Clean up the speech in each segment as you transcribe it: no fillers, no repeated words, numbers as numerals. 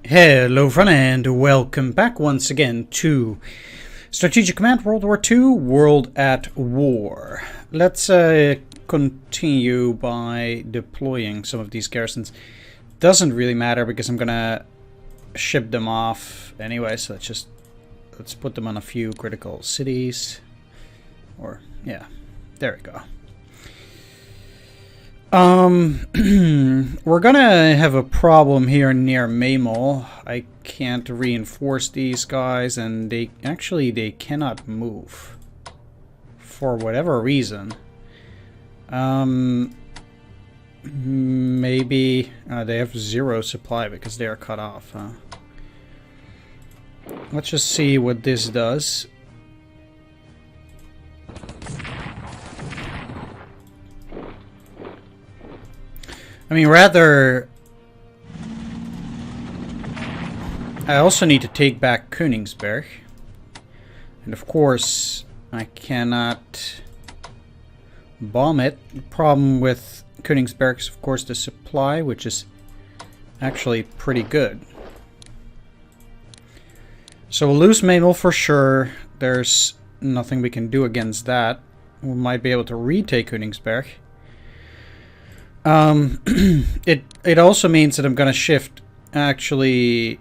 Hello friend and welcome back once again to Strategic Command World War II, World at War. Let's continue by deploying some of these garrisons. Doesn't really matter because I'm gonna ship them off anyway, so let's put them on a few critical cities. Or yeah, there we go. We're gonna have a problem here near Mamel. I can't reinforce these guys, and they cannot move for whatever reason. Maybe they have zero supply because they are cut off. Huh? Let's just see what this does. I mean, rather... I also need to take back Königsberg. And of course, I cannot bomb it. The problem with Königsberg is, of course, the supply, which is actually pretty good. So we'll lose Mamel for sure. There's nothing we can do against that. We might be able to retake Königsberg. It also means that I'm gonna shift actually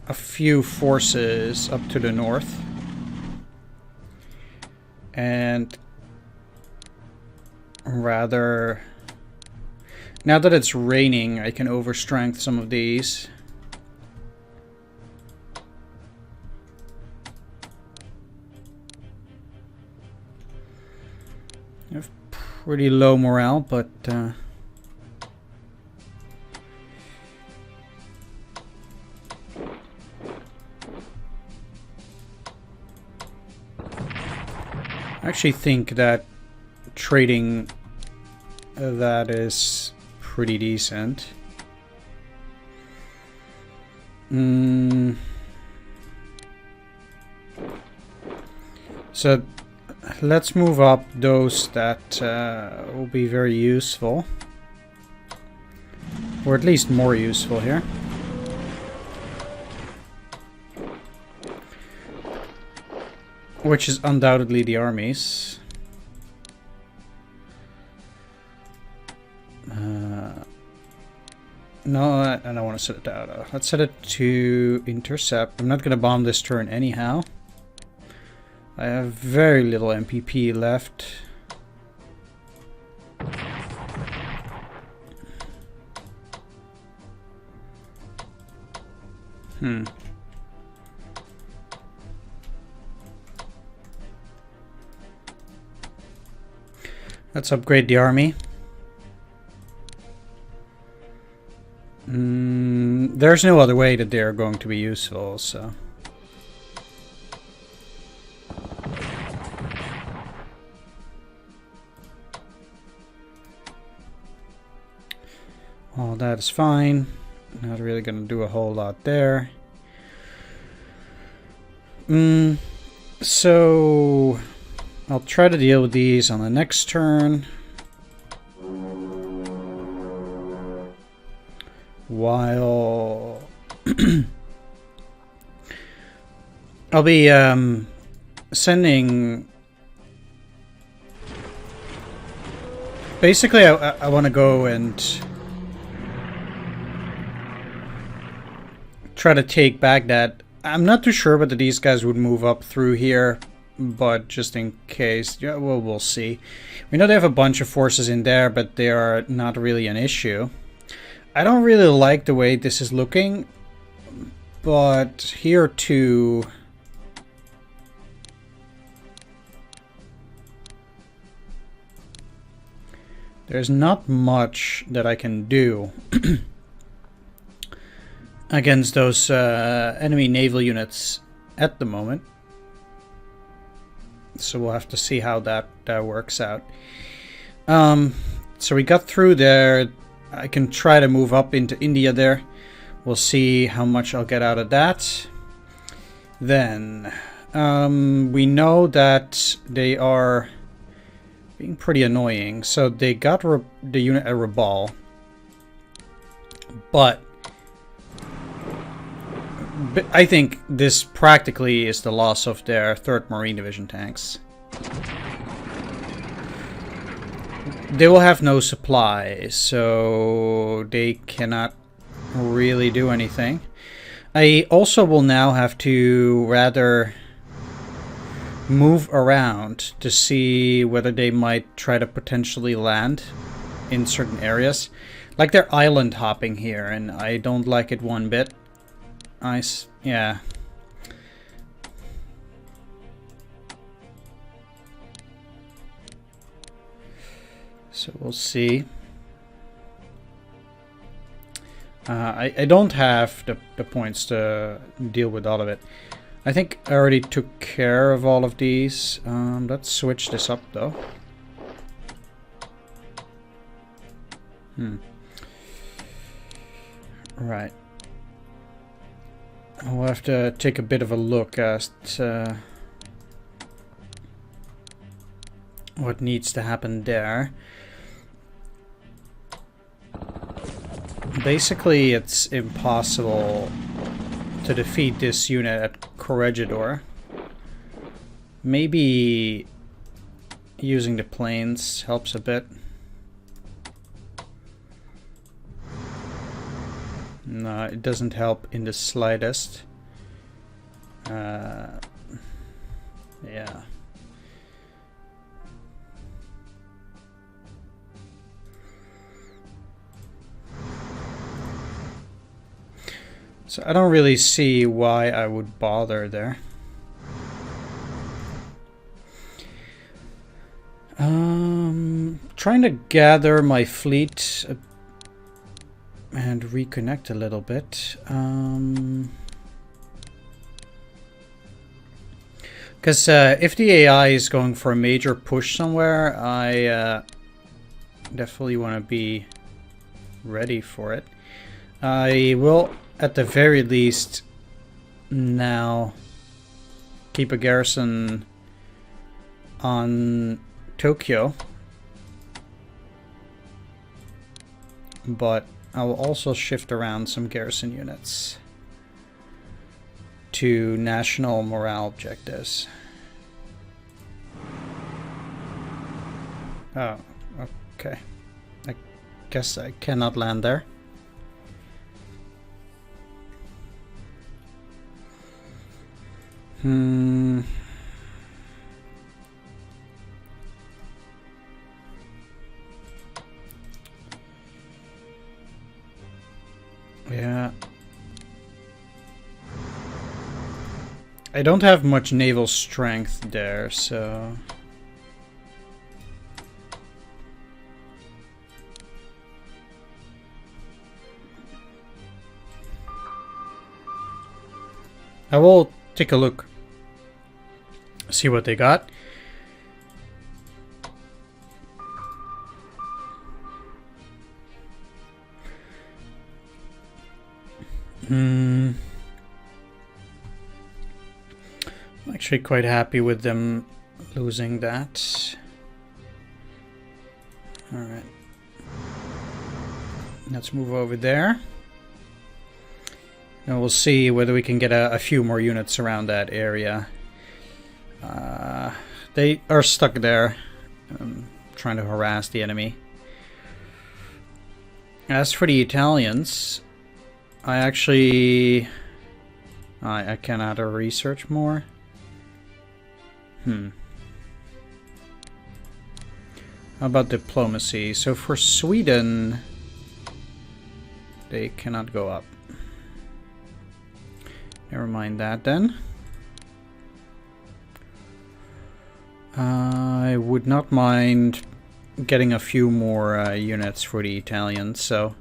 a few forces up to the north, and rather now that it's raining, I can overstrength some of these. Pretty low morale, but I actually think that trading that is pretty decent. So let's move up those that will be very useful. Or at least more useful here. Which is undoubtedly the armies. No, I don't want to set it to auto. Let's set it to intercept. I'm not going to bomb this turn anyhow. I have very little MPP left. Let's upgrade the army. There's no other way that they're going to be useful, so... All that is fine. Not really going to do a whole lot there. So I'll try to deal with these on the next turn. While I'll be sending... Basically, I want to go and try to take Baghdad. I'm not too sure whether these guys would move up through here, but just in case, yeah, well, we'll see. We know they have a bunch of forces in there, but they are not really an issue. I don't really like the way this is looking, but here too... There's not much that I can do against those enemy naval units at the moment. So we'll have to see how that works out. So we got through there. I can try to move up into India there. We'll see how much I'll get out of that. Then we know that they are being pretty annoying. So they got the unit at Rabaul. But But I think this practically is the loss of their 3rd Marine Division tanks. They will have no supply, so they cannot really do anything. I also will now have to rather move around to see whether they might try to potentially land in certain areas. Like they're island hopping here, and I don't like it one bit. Yeah. So we'll see. I don't have the points to deal with all of it. I think I already took care of all of these. Let's switch this up though. Right. We'll have to take a bit of a look at what needs to happen there. Basically, it's impossible to defeat this unit at Corregidor. Maybe using the planes helps a bit. No, it doesn't help in the slightest. Yeah. So I don't really see why I would bother there. Trying to gather my fleet and reconnect a little bit. Because if the AI is going for a major push somewhere, I definitely want to be ready for it. I will, at the very least, now keep a garrison on Tokyo. But I will also shift around some garrison units to national morale objectives. Oh, okay. I guess I cannot land there. Yeah. I don't have much naval strength there, so... I will take a look. See what they got. I'm actually quite happy with them losing that. Alright. Let's move over there. And we'll see whether we can get a few more units around that area. They are stuck there, trying to harass the enemy. As for the Italians, I actually... I can add a research more. How about diplomacy? So for Sweden, they cannot go up. Never mind that then. I would not mind getting a few more units for the Italians, so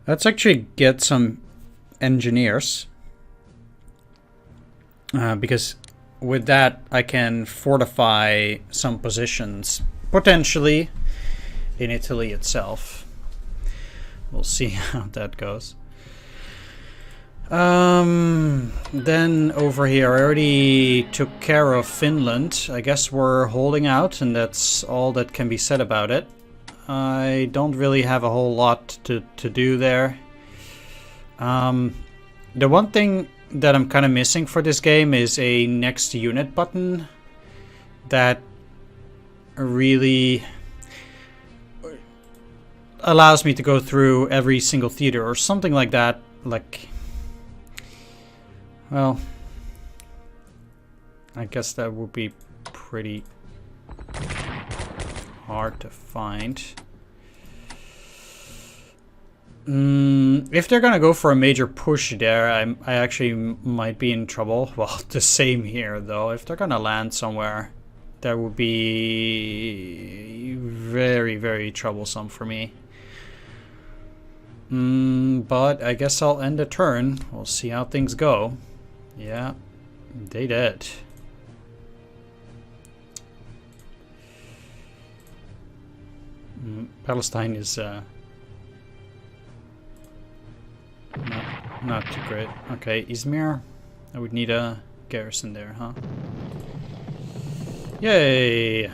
let's actually get some engineers. Because with that I can fortify some positions, potentially in Italy itself. We'll see how that goes. Then over here, I already took care of Finland. I guess we're holding out, and that's all that can be said about it. I don't really have a whole lot to do there. The one thing that I'm kind of missing for this game is a next unit button that really allows me to go through every single theater or something like that. Like, well, I guess that would be pretty hard to find. If they're gonna go for a major push there, I actually might be in trouble. Well, the same here though. If they're gonna land somewhere, that would be very, very troublesome for me. But I guess I'll end the turn. We'll see how things go. Yeah, they did. Palestine is not too great. Okay, Izmir. I would need a garrison there, huh? Yay!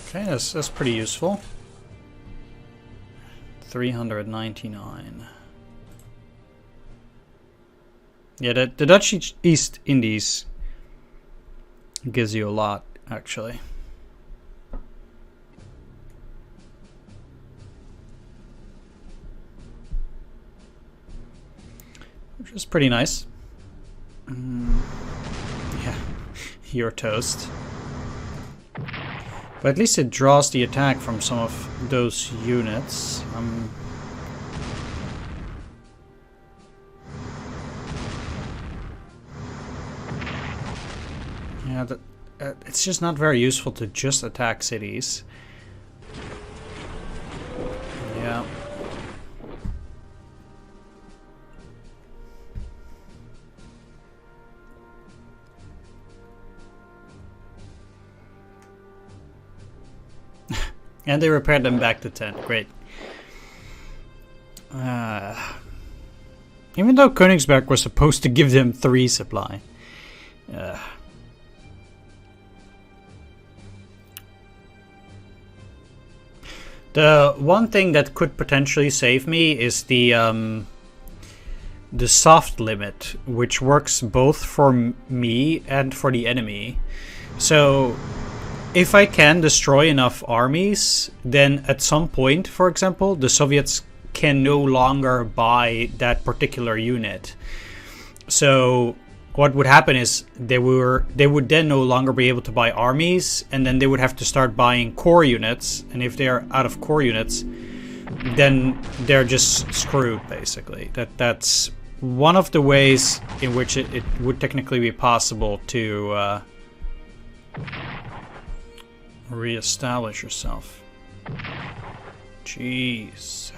Okay, that's pretty useful. 399. Yeah, the Dutch East Indies gives you a lot, actually. Which is pretty nice. Yeah, you're toast. But at least it draws the attack from some of those units. Yeah, it's just not very useful to just attack cities. Yeah. And they repaired them back to 10. Great. Even though Königsberg was supposed to give them 3 supply. The one thing that could potentially save me is the soft limit, which works both for me and for the enemy. So if I can destroy enough armies, then at some point, for example, the Soviets can no longer buy that particular unit. So what would happen is they would then no longer be able to buy armies, and then they would have to start buying core units. And if they're out of core units, then they're just screwed, basically. That's one of the ways in which it would technically be possible to re-establish yourself. Jeez.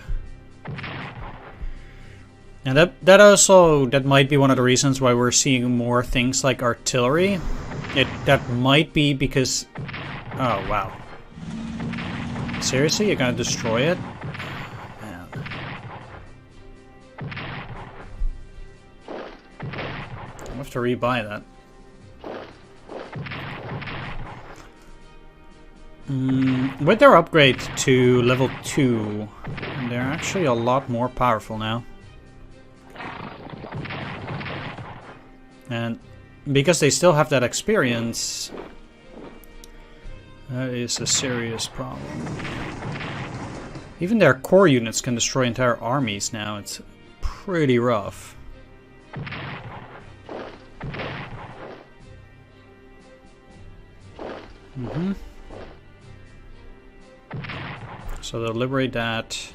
And that might be one of the reasons why we're seeing more things like artillery. That might be because... Oh, wow. Seriously? You're gonna destroy it? Man. I'll have to rebuy that. With their upgrade to level 2, they're actually a lot more powerful now. And because they still have that experience, that is a serious problem. Even their core units can destroy entire armies now. It's pretty rough. So they'll liberate that.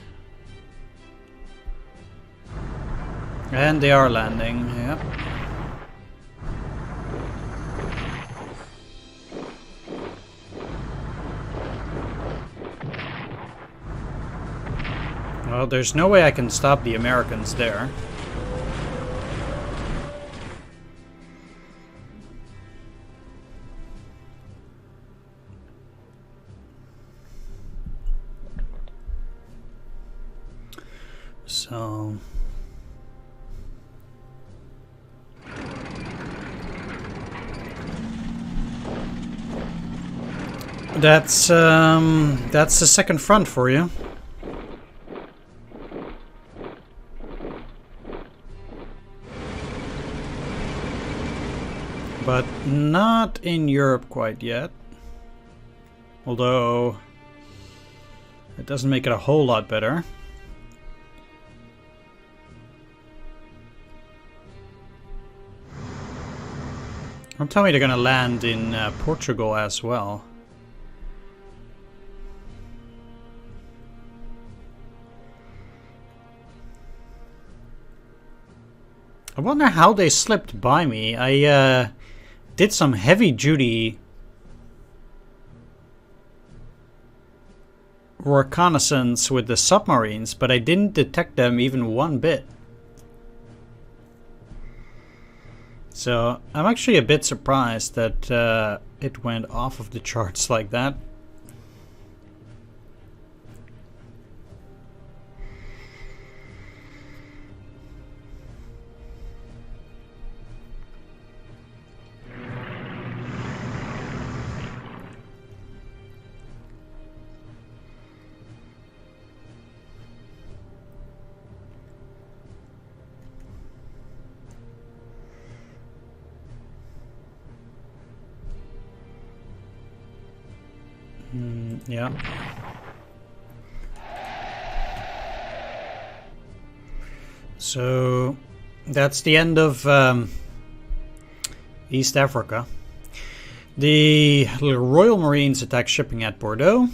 And they are landing, yep. Well, there's no way I can stop the Americans there. So... that's the second front for you. but not in Europe quite yet. Although it doesn't make it a whole lot better. Don't tell me they're gonna land in Portugal as well. I wonder how they slipped by me. I did some heavy duty reconnaissance with the submarines, but I didn't detect them even one bit. So I'm actually a bit surprised that it went off of the charts like that. Yeah. So that's the end of East Africa. The Royal Marines attack shipping at Bordeaux.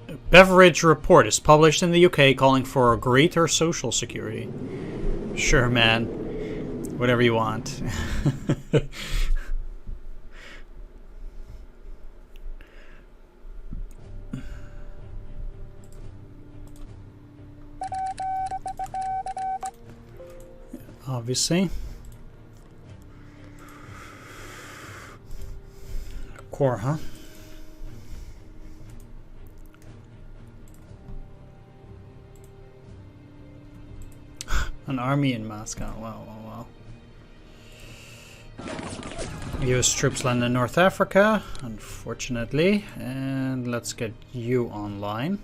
A Beveridge report is published in the UK calling for greater social security. Sure, man. Whatever you want. Obviously. Core, huh? An army in Moscow. Wow, wow, wow. US troops land in North Africa, unfortunately. And let's get you online.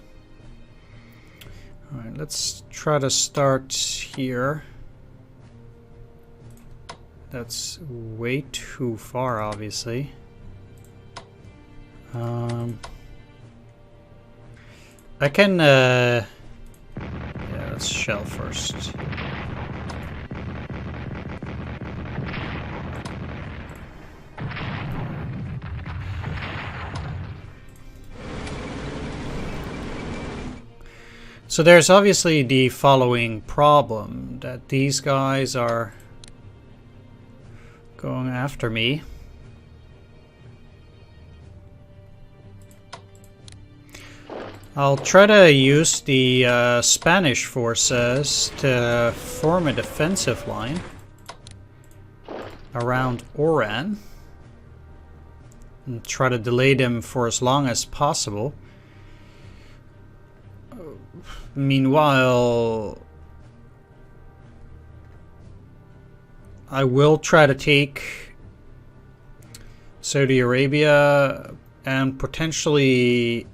Alright, let's try to start here. That's way too far, obviously. I can, yeah, let's shell first. So there's obviously the following problem, that these guys are going after me. I'll try to use the Spanish forces to form a defensive line around Oran and try to delay them for as long as possible. Meanwhile, I will try to take Saudi Arabia and potentially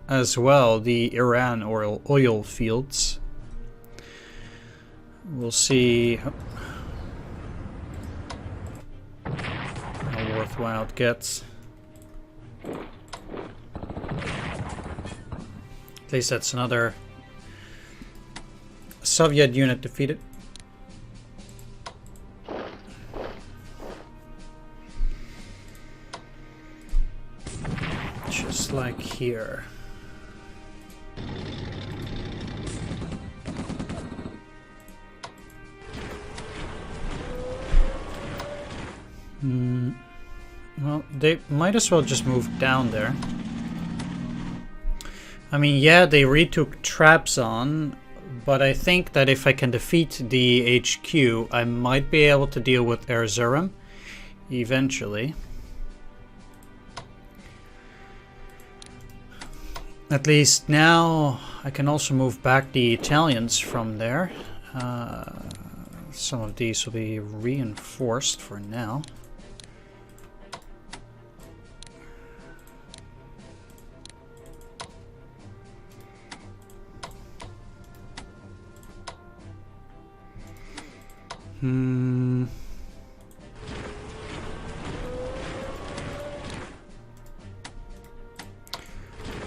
as well the Iran oil fields. We'll see how worthwhile it gets. At least that's another Soviet unit defeated. Just like here. Well, they might as well just move down there. I mean, yeah, they retook Trabzon, but I think that if I can defeat the HQ, I might be able to deal with Erzurum eventually. At least now I can also move back the Italians from there. Some of these will be reinforced for now.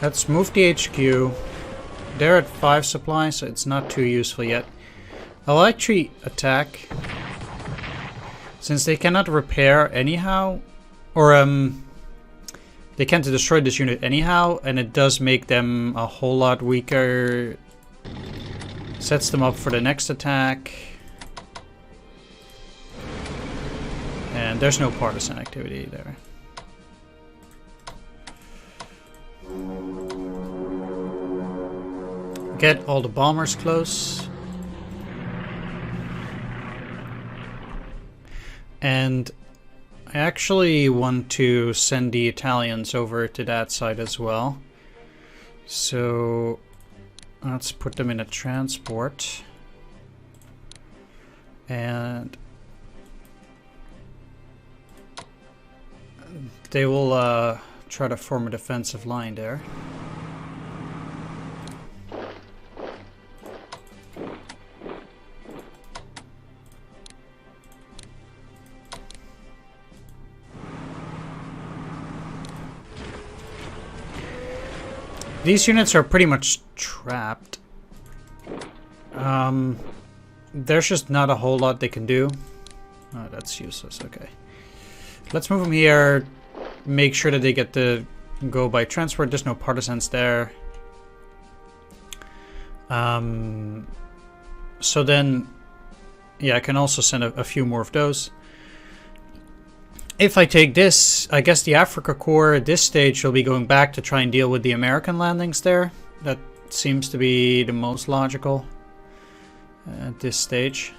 Let's move the HQ. They're at 5 supply, so it's not too useful yet. Electric attack. Since they cannot repair anyhow, or they can't destroy this unit anyhow, and it does make them a whole lot weaker. Sets them up for the next attack. And there's no partisan activity there. Get all the bombers close. And I actually want to send the Italians over to that side as well. So let's put them in a transport. And they will try to form a defensive line there. These units are pretty much trapped. There's just not a whole lot they can do. Oh, that's useless. Okay. Let's move them here. Make sure that they get to go by transport. There's no partisans there. So then, yeah, I can also send a few more of those. If I take this, I guess the Africa Corps at this stage will be going back to try and deal with the American landings there. That seems to be the most logical at this stage.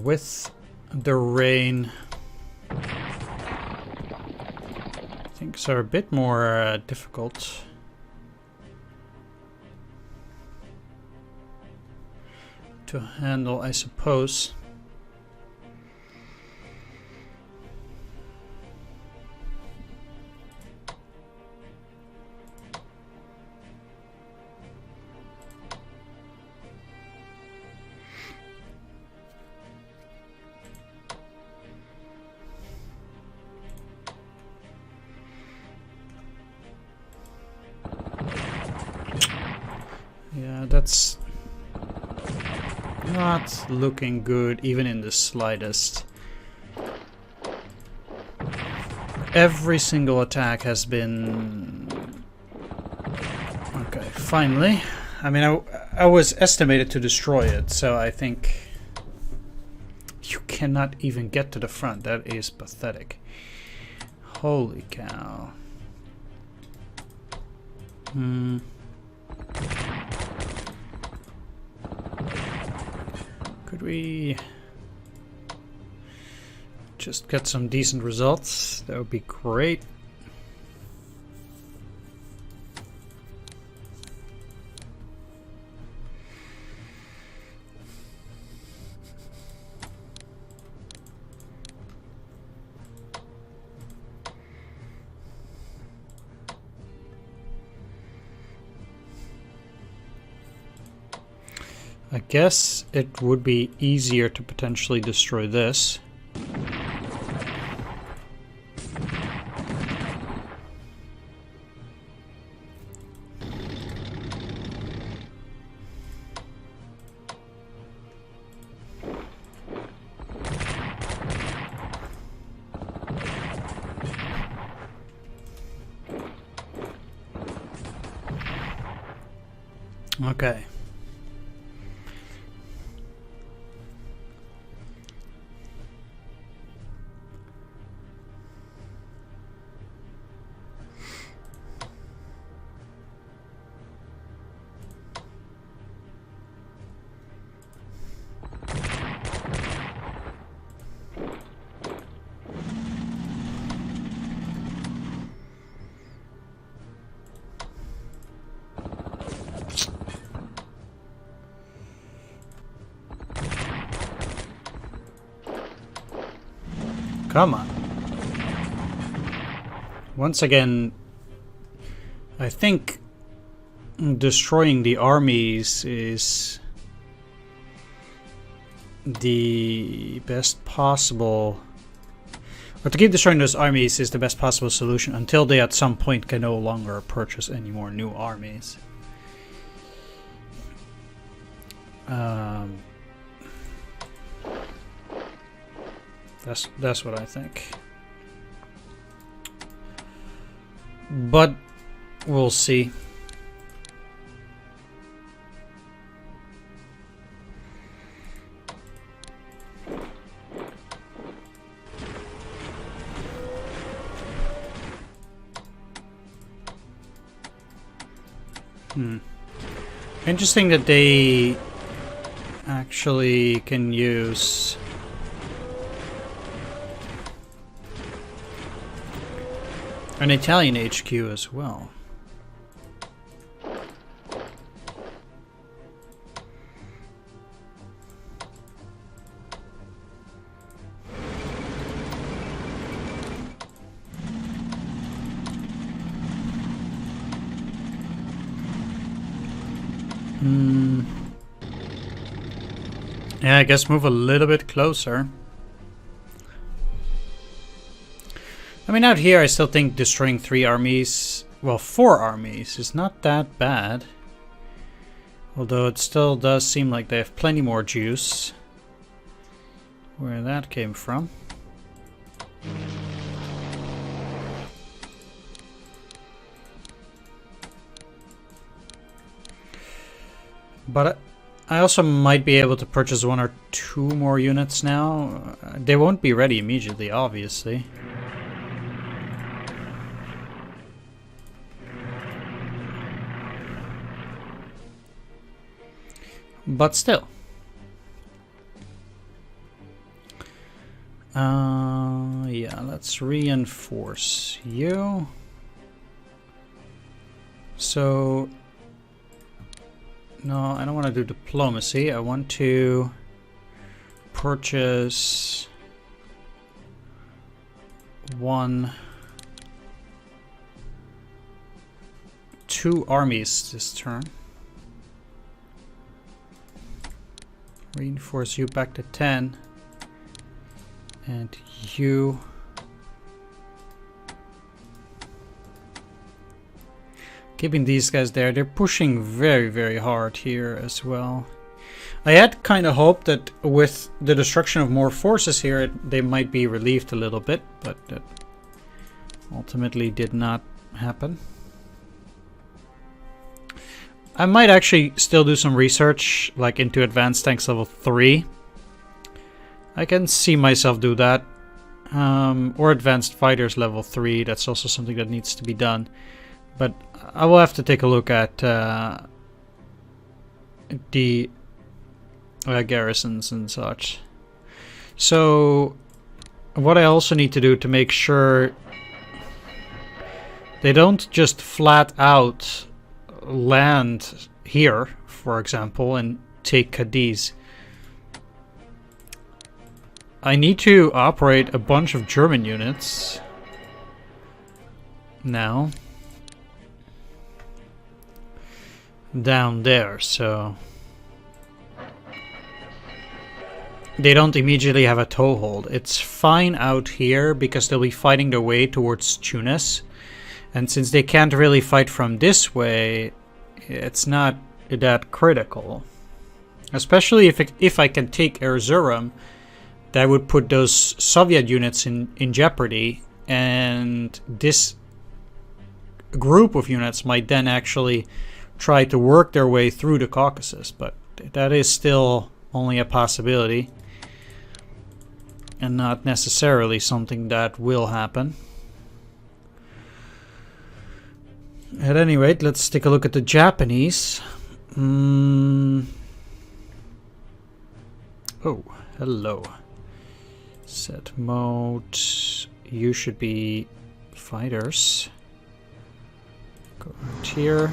With the rain, things are a bit more difficult. To handle, I suppose. Yeah, that's not looking good, even in the slightest. Every single attack has been... Okay, finally. I mean, I was estimated to destroy it, so I think... You cannot even get to the front. That is pathetic. Holy cow. Could we just get some decent results? That would be great. I guess it would be easier to potentially destroy this. Okay. Come on. Once again, I think destroying the armies is the best possible, or to keep destroying those armies is the best possible solution until they at some point can no longer purchase any more new armies. That's what I think. But we'll see. Interesting that they actually can use an Italian HQ as well. Yeah, I guess move a little bit closer. I mean, out here I still think destroying 3 armies, well, 4 armies is not that bad. Although it still does seem like they have plenty more juice. Where that came from. But I also might be able to purchase 1 or 2 more units now. They won't be ready immediately, obviously. But still. Yeah, let's reinforce you. So... no, I don't want to do diplomacy. I want to purchase 2 armies this turn. Reinforce you back to 10. And you... keeping these guys there. They're pushing very, very hard here as well. I had kind of hoped that with the destruction of more forces here, they might be relieved a little bit, but that ultimately did not happen. I might actually still do some research, like into advanced tanks level 3. I can see myself do that. Or advanced fighters level 3. That's also something that needs to be done. But I will have to take a look at the garrisons and such. So what I also need to do to make sure they don't just flat out land here, for example, and take Cadiz. I need to operate a bunch of German units now down there, so they don't immediately have a toehold. It's fine out here because they'll be fighting their way towards Tunis, and since they can't really fight from this way, it's not that critical. Especially if I can take Erzurum, that would put those Soviet units in jeopardy, and this group of units might then actually try to work their way through the Caucasus, but that is still only a possibility and not necessarily something that will happen. At any rate, let's take a look at the Japanese. Oh, hello. Set mode. You should be fighters. Go right here.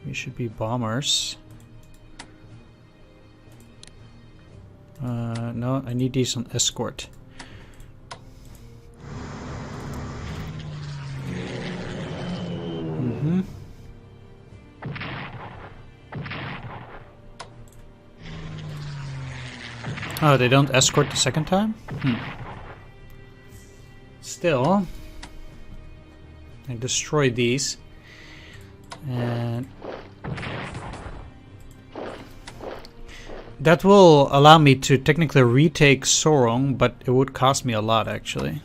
You should be bombers. No, I need these on escort. Oh, they don't escort the second time? Still, I destroyed these. And that will allow me to technically retake Sorong, but it would cost me a lot actually.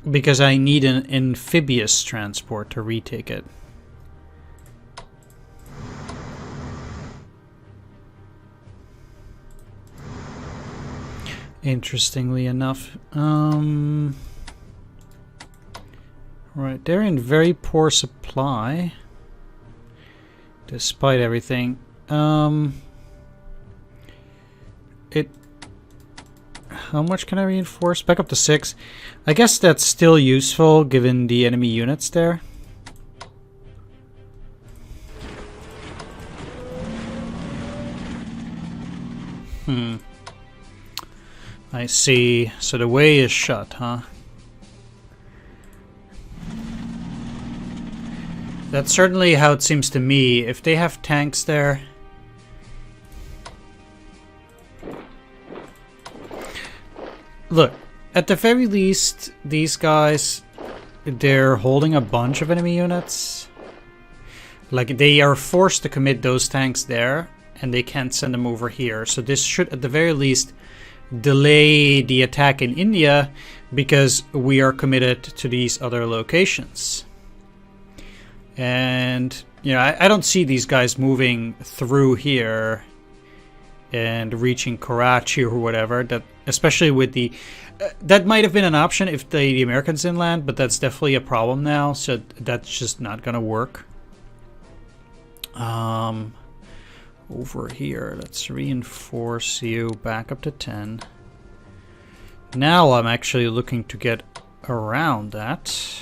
Because I need an amphibious transport to retake it. Interestingly enough. Right, they're in very poor supply. Despite everything. How much can I reinforce? Back up to 6. I guess that's still useful given the enemy units there. I see. So the way is shut, huh? That's certainly how it seems to me. If they have tanks there... Look, at the very least, these guys, they're holding a bunch of enemy units. Like, they are forced to commit those tanks there, and they can't send them over here. So this should, at the very least, delay the attack in India, because we are committed to these other locations. And, you know, I don't see these guys moving through here and reaching Karachi or whatever. That, especially with the... that might have been an option if the Americans didn't land, but that's definitely a problem now, so that's just not gonna work. Over here, let's reinforce you back up to 10. Now I'm actually looking to get around that.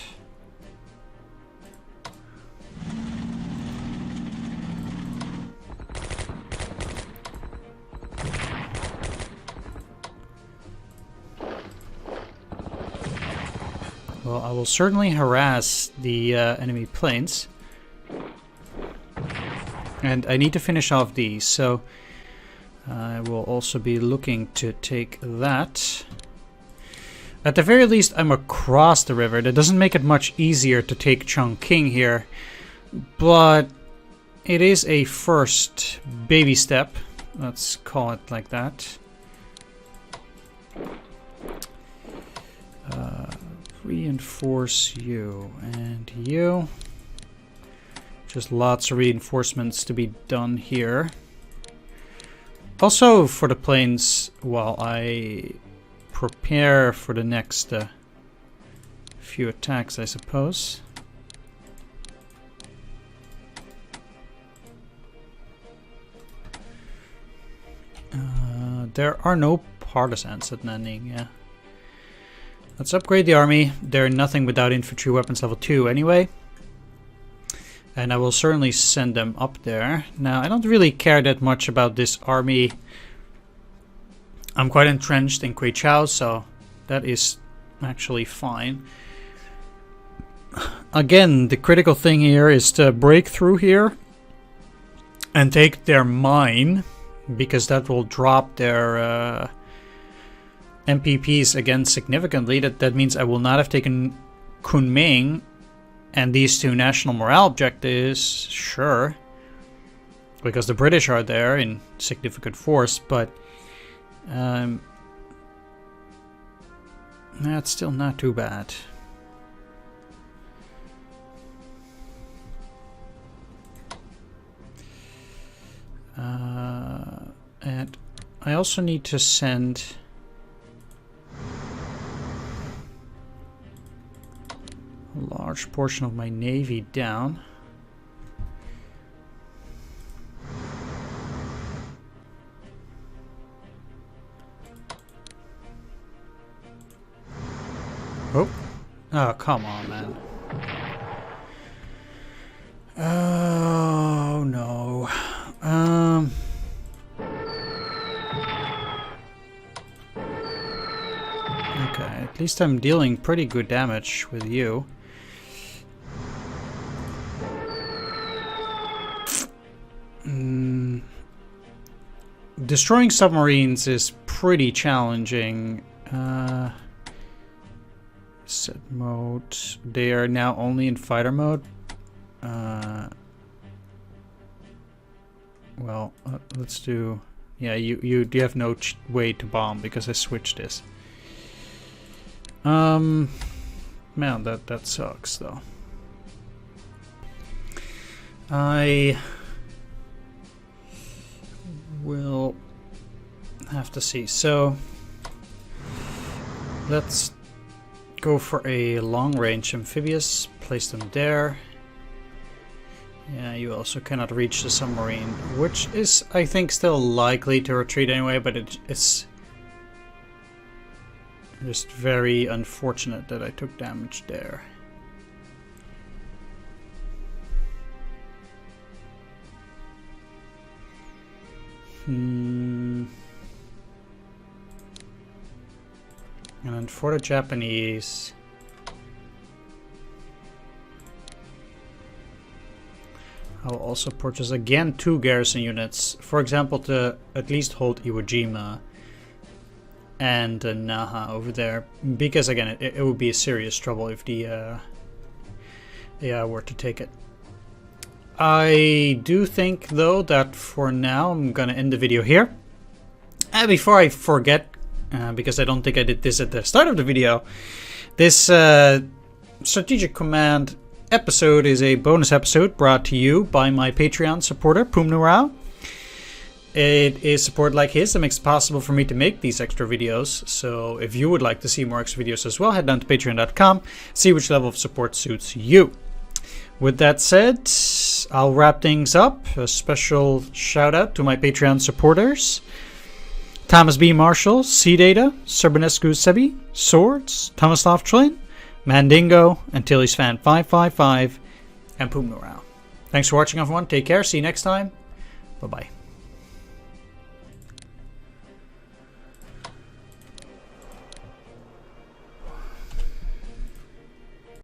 Well, I will certainly harass the enemy planes. And I need to finish off these, so I will also be looking to take that. At the very least, I'm across the river. That doesn't make it much easier to take Chongqing here, but it is a first baby step. Let's call it like that. Reinforce you and you. Just lots of reinforcements to be done here. Also for the planes, while I prepare for the next few attacks, I suppose. There are no partisans at Nanning, yeah. Let's upgrade the army. They're nothing without infantry weapons level 2 anyway. And I will certainly send them up there. Now, I don't really care that much about this army. I'm quite entrenched in Kweichow, so that is actually fine. Again, the critical thing here is to break through here and take their mine, because that will drop their MPPs again significantly. That means I will not have taken Kunming. And these two national morale objectives, sure, because the British are there in significant force, but that's still not too bad. And I also need to send... a large portion of my navy down. Oh. Oh, come on, man. Oh, no. At least I'm dealing pretty good damage with you. Destroying submarines is pretty challenging. Set mode. They are now only in fighter mode. Well, let's do... Yeah, you have no way to bomb because I switched this. Man, that sucks though. I will have to see. So let's go for a long-range amphibious. Place them there. Yeah, you also cannot reach the submarine, which is, I think, still likely to retreat anyway, but it's just very unfortunate that I took damage there. And then for the Japanese, I'll also purchase again 2 garrison units, for example, to at least hold Iwo Jima and Naha over there, because again, it would be a serious trouble if the AI were to take it. I do think, though, that for now I'm gonna end the video here. And before I forget, because I don't think I did this at the start of the video, this Strategic Command episode is a bonus episode brought to you by my Patreon supporter, Pumnurao. It is support like his that makes it possible for me to make these extra videos. So if you would like to see more extra videos as well, head down to patreon.com, see which level of support suits you. With that said, I'll wrap things up. A special shout out to my Patreon supporters: Thomas B. Marshall, C-Data, Serbanescu Sebi, Swords, Tomislav Chlin, Mandingo, Antilles Fan 555, and Pumnurao. Thanks for watching, everyone. Take care. See you next time. Bye-bye.